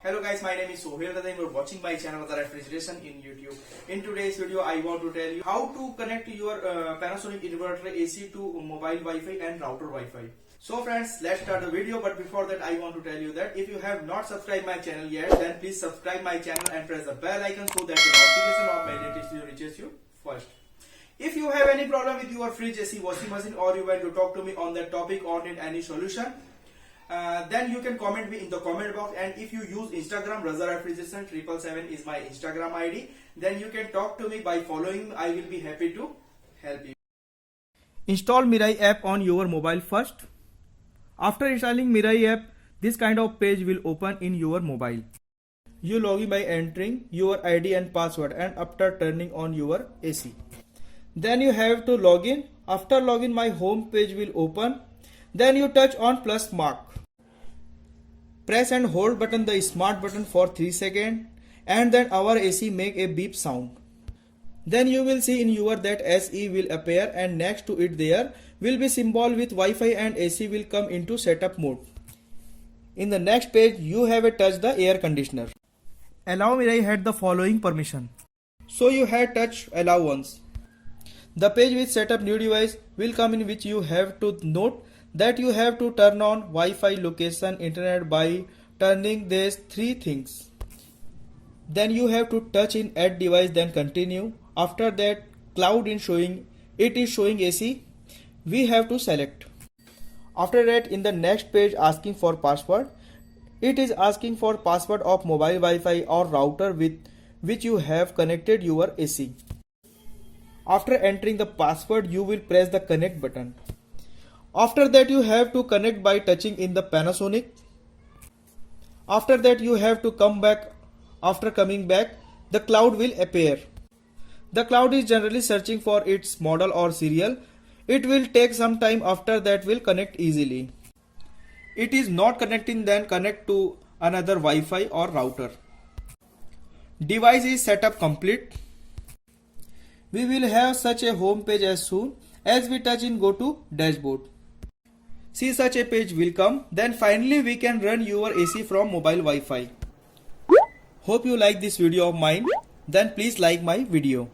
Hello guys, my name is Sohail and you're watching my channel The Refrigeration in YouTube. In today's video, I want to tell you how to connect your Panasonic inverter AC to mobile Wi-Fi and router Wi-Fi. So friends, let's start the video. But before that, I want to tell you that if you have not subscribed my channel yet, then please subscribe my channel and press the bell icon so that the notification of my latest video reaches you first. If you have any problem with your fridge, AC, washing machine, or you want to talk to me on that topic or need any solution, then you can comment me in the comment box. And if you use Instagram, Raza Refrigeration 777 is my Instagram ID, then you can talk to me by following me. I will be happy to help you. Install Mirai app on your mobile first. After installing Mirai app, this kind of page will open in your mobile. You log in by entering your ID and password and after turning on your AC. Then you have to log in. After login, my home page will open. Then you touch on plus mark. Press and hold button the smart button for 3 seconds and then our AC make a beep sound. Then you will see in your that SE will appear and next to it there will be symbol with Wi-Fi and AC will come into setup mode. In the next page you have a touch the air conditioner. Allow me I had the following permission. So you had touch allow once. The page with setup new device will come in which you have to note that you have to turn on Wi-Fi, location, internet by turning these 3 things. Then you have to touch in add device, then continue. After that cloud is showing AC. We have to select. After that in the next page asking for password. It is asking for password of mobile Wi-Fi or router with which you have connected your AC. After entering the password you will press the connect button. After that you have to connect by touching in the Panasonic. After that you have to come back. After coming back the cloud will appear. The cloud is generally searching for its model or serial. It will take some time, after that will connect easily. It is not connecting, then connect to another Wi-Fi or router. Device is set up complete. We will have such a home page as soon as we touch in go to dashboard. See such a page will come. Then finally we can run your AC from mobile Wi-Fi. Hope you like this video of mine. Then please like my video.